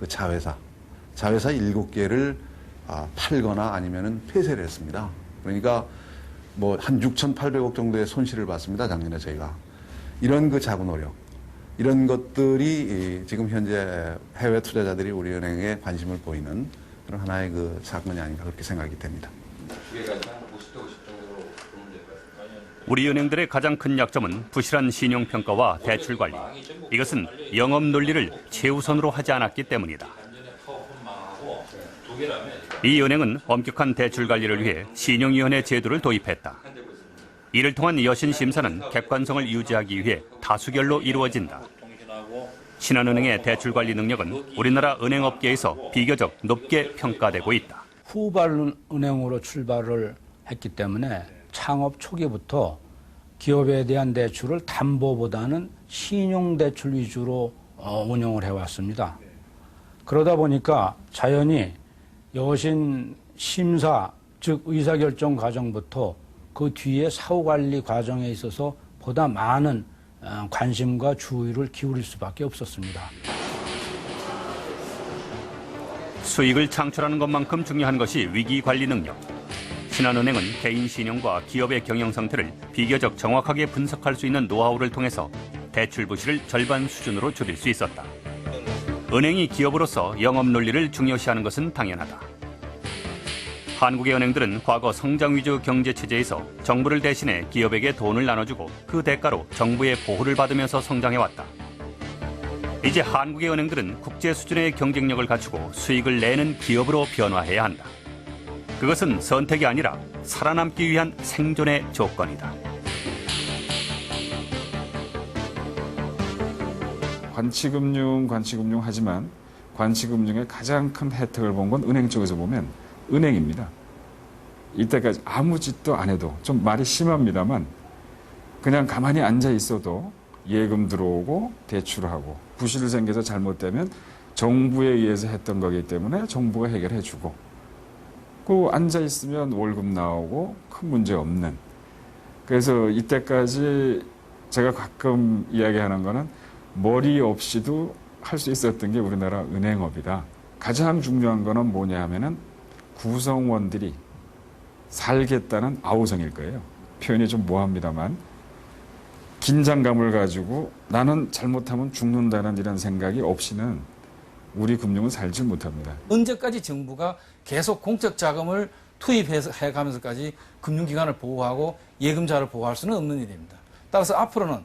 그 자회사 7개를 팔거나 아니면은 폐쇄를 했습니다. 그러니까 뭐 한 6,800억 정도의 손실을 봤습니다. 작년에 저희가. 이런 그 자구 노력, 이런 것들이 지금 현재 해외 투자자들이 우리 은행에 관심을 보이는 그런 하나의 그 사건이 아닌가 그렇게 생각이 됩니다. 우리 은행들의 가장 큰 약점은 부실한 신용평가와 대출 관리. 이것은 영업 논리를 최우선으로 하지 않았기 때문이다. 이 은행은 엄격한 대출 관리를 위해 신용위원회 제도를 도입했다. 이를 통한 여신 심사는 객관성을 유지하기 위해 다수결로 이루어진다. 신한은행의 대출 관리 능력은 우리나라 은행업계에서 비교적 높게 평가되고 있다. 후발 은행으로 출발을 했기 때문에 창업 초기부터 기업에 대한 대출을 담보보다는 신용대출 위주로 운영을 해왔습니다. 그러다 보니까 자연히 여신 심사, 즉 의사결정 과정부터 그 뒤에 사후관리 과정에 있어서 보다 많은 관심과 주의를 기울일 수밖에 없었습니다. 수익을 창출하는 것만큼 중요한 것이 위기관리 능력. 신한은행은 개인 신용과 기업의 경영 상태를 비교적 정확하게 분석할 수 있는 노하우를 통해서 대출 부실을 절반 수준으로 줄일 수 있었다. 은행이 기업으로서 영업 논리를 중요시하는 것은 당연하다. 한국의 은행들은 과거 성장 위주 경제 체제에서 정부를 대신해 기업에게 돈을 나눠주고 그 대가로 정부의 보호를 받으면서 성장해왔다. 이제 한국의 은행들은 국제 수준의 경쟁력을 갖추고 수익을 내는 기업으로 변화해야 한다. 그것은 선택이 아니라 살아남기 위한 생존의 조건이다. 관치금융 하지만 관치금융의 가장 큰 혜택을 본 건 은행 쪽에서 보면 은행입니다. 이때까지 아무 짓도 안 해도 좀 말이 심합니다만 그냥 가만히 앉아 있어도 예금 들어오고 대출하고 부실 생겨서 잘못되면 정부에 의해서 했던 거기 때문에 정부가 해결해 주고 그 앉아 있으면 월급 나오고 큰 문제 없는. 그래서 이때까지 제가 가끔 이야기하는 거는 머리 없이도 할 수 있었던 게 우리나라 은행업이다. 가장 중요한 거는 뭐냐 하면은 구성원들이 살겠다는 아우성일 거예요. 표현이 좀 모호합니다만 긴장감을 가지고 나는 잘못하면 죽는다는 이런 생각이 없이는 우리 금융은 살지 못합니다. 언제까지 정부가 계속 공적 자금을 투입해 가면서까지 금융기관을 보호하고 예금자를 보호할 수는 없는 일입니다. 따라서 앞으로는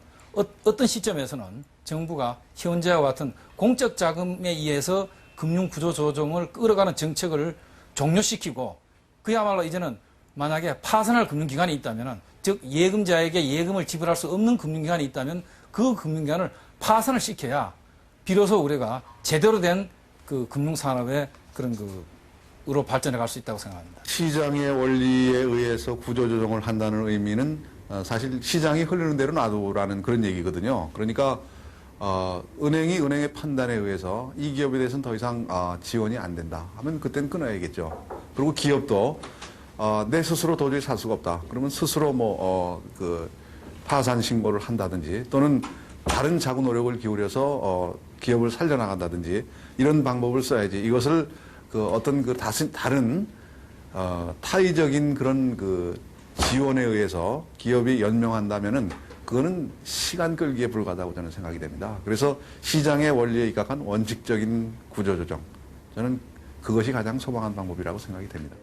어떤 시점에서는 정부가 현재와 같은 공적 자금에 의해서 금융구조 조정을 끌어가는 정책을 종료시키고 그야말로 이제는 만약에 파산할 금융기관이 있다면 즉 예금자에게 예금을 지불할 수 없는 금융기관이 있다면 그 금융기관을 파산을 시켜야 비로소 우리가 제대로 된 그 금융산업의 그런 으로 발전해 갈 수 있다고 생각합니다. 시장의 원리에 의해서 구조조정을 한다는 의미는 사실 시장이 흐르는 대로 놔두라는 그런 얘기거든요. 그러니까 은행이 은행의 판단에 의해서 이 기업에 대해서는 더 이상 지원이 안 된다 하면 그때는 끊어야겠죠. 그리고 기업도 내 스스로 도저히 살 수가 없다. 그러면 스스로 그 파산 신고를 한다든지 또는 다른 자구 노력을 기울여서 기업을 살려나간다든지 이런 방법을 써야지. 이것을 그 어떤 그 다른 타의적인 그런 그 지원에 의해서 기업이 연명한다면은 그거는 시간 끌기에 불과하다고 저는 생각이 됩니다. 그래서 시장의 원리에 입각한 원칙적인 구조조정, 저는 그것이 가장 소망한 방법이라고 생각이 됩니다.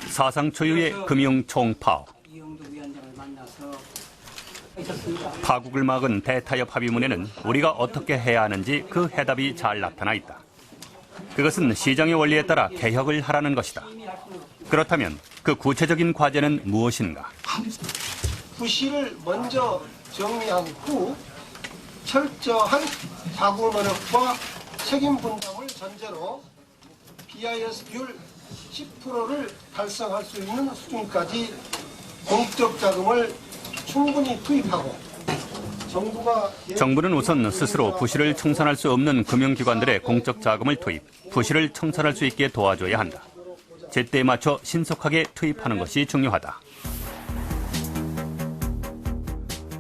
사상 초유의 금융 총파업. 파국을 막은 대타협 합의문에는 우리가 어떻게 해야 하는지 그 해답이 잘 나타나 있다. 그것은 시장의 원리에 따라 개혁을 하라는 것이다. 그렇다면 그 구체적인 과제는 무엇인가? 부실을 먼저 정리한 후 철저한 자구 노력과 책임 분담을 전제로 BIS 비율 10%를 달성할 수 있는 수준까지 공적 자금을 충분히 투입하고 정부는 우선 스스로 부실을 청산할 수 없는 금융기관들의 공적 자금을 투입, 부실을 청산할 수 있게 도와줘야 한다. 제때에 맞춰 신속하게 투입하는 것이 중요하다.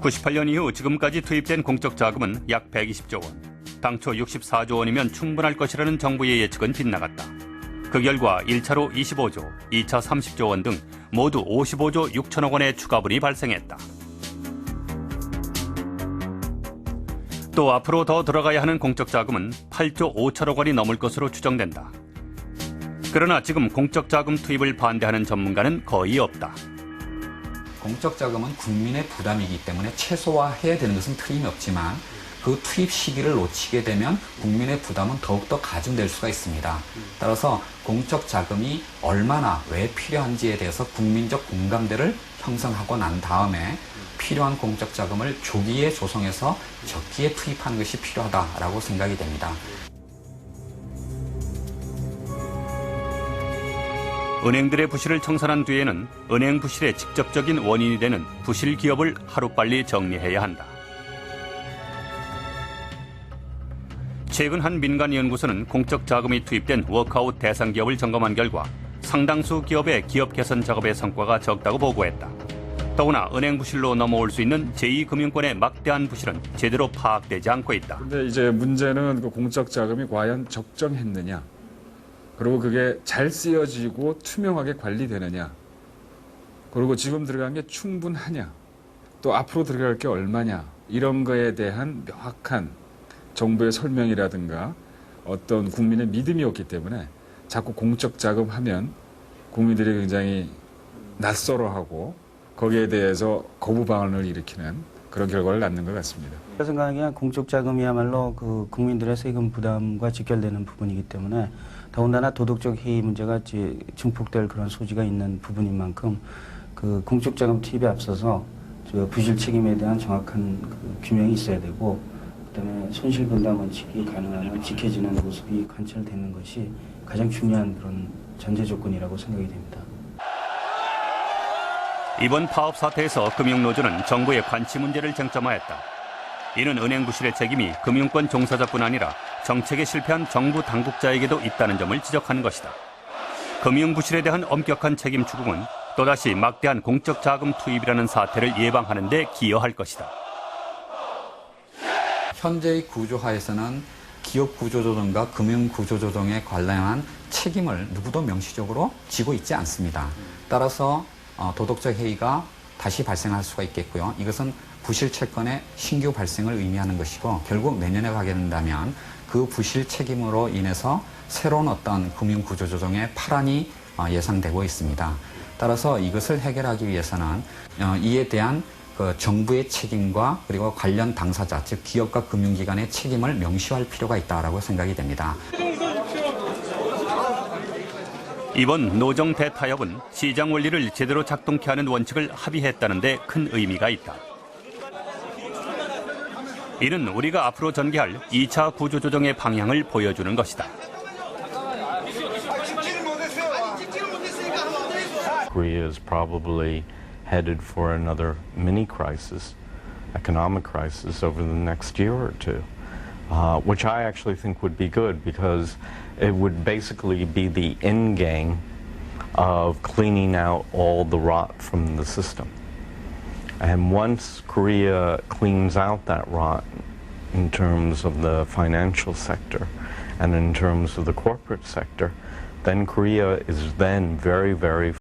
98년 이후 지금까지 투입된 공적 자금은 약 120조 원. 당초 64조 원이면 충분할 것이라는 정부의 예측은 빗나갔다. 그 결과 1차로 25조, 2차 30조 원 등 모두 55조 6천억 원의 추가분이 발생했다. 또 앞으로 더 들어가야 하는 공적 자금은 8조 5천억 원이 넘을 것으로 추정된다. 그러나 지금 공적 자금 투입을 반대하는 전문가는 거의 없다. 공적 자금은 국민의 부담이기 때문에 최소화해야 되는 것은 틀림없지만 그 투입 시기를 놓치게 되면 국민의 부담은 더욱더 가중될 수가 있습니다. 따라서 공적 자금이 얼마나 왜 필요한지에 대해서 국민적 공감대를 형성하고 난 다음에 필요한 공적 자금을 조기에 조성해서 적기에 투입하는 것이 필요하다라고 생각이 됩니다. 은행들의 부실을 청산한 뒤에는 은행 부실의 직접적인 원인이 되는 부실 기업을 하루빨리 정리해야 한다. 최근 한 민간 연구소는 공적 자금이 투입된 워크아웃 대상 기업을 점검한 결과 상당수 기업의 기업 개선 작업의 성과가 적다고 보고했다. 더구나 은행 부실로 넘어올 수 있는 제2금융권의 막대한 부실은 제대로 파악되지 않고 있다. 근데 이제 문제는 그 공적 자금이 과연 적정했느냐, 그리고 그게 잘 쓰여지고 투명하게 관리되느냐, 그리고 지금 들어간 게 충분하냐, 또 앞으로 들어갈 게 얼마냐, 이런 거에 대한 명확한 정부의 설명이라든가 어떤 국민의 믿음이 없기 때문에 자꾸 공적 자금 하면 국민들이 굉장히 낯설어하고 거기에 대해서 거부 반응을 일으키는 그런 결과를 낳는 것 같습니다. 제가 생각하기엔 공적 자금이야말로 그 국민들의 세금 부담과 직결되는 부분이기 때문에 더군다나 도덕적 해이 문제가 증폭될 그런 소지가 있는 부분인 만큼 그 공적 자금 투입에 앞서서 부실 책임에 대한 정확한 그 규명이 있어야 되고, 그다음에 손실 분담 원칙이 가능하면 지켜지는 모습이 관철되는 것이 가장 중요한 그런 전제 조건이라고 생각이 됩니다. 이번 파업 사태에서 금융노조는 정부의 관치 문제를 쟁점화했다. 이는 은행 부실의 책임이 금융권 종사자뿐 아니라 정책에 실패한 정부 당국자에게도 있다는 점을 지적하는 것이다. 금융 부실에 대한 엄격한 책임 추궁은 또다시 막대한 공적 자금 투입이라는 사태를 예방하는 데 기여할 것이다. 현재의 구조하에서는 기업 구조조정과 금융 구조조정에 관련한 책임을 누구도 명시적으로 지고 있지 않습니다. 따라서 도덕적 해이가 다시 발생할 수가 있겠고요. 이것은 부실 채권의 신규 발생을 의미하는 것이고, 결국 내년에 가게 된다면 그 부실 책임으로 인해서 새로운 어떤 금융 구조조정의 파란이 예상되고 있습니다. 따라서 이것을 해결하기 위해서는 이에 대한 그 정부의 책임과 그리고 관련 당사자, 즉 기업과 금융기관의 책임을 명시할 필요가 있다고 생각이 됩니다. 이번 노정 대타협은 시장 원리를 제대로 작동케 하는 원칙을 합의했다는 데 큰 의미가 있다. 이는 우리가 앞으로 전개할 2차 구조조정의 방향을 보여주는 것이다. Korea is probably headed for another mini crisis, economic crisis over the next year or two, which I actually think would be good because it would basically be the end game of cleaning out all the rot from the system. And once Korea cleans out that rot in terms of the financial sector and in terms of the corporate sector, then Korea is then very, very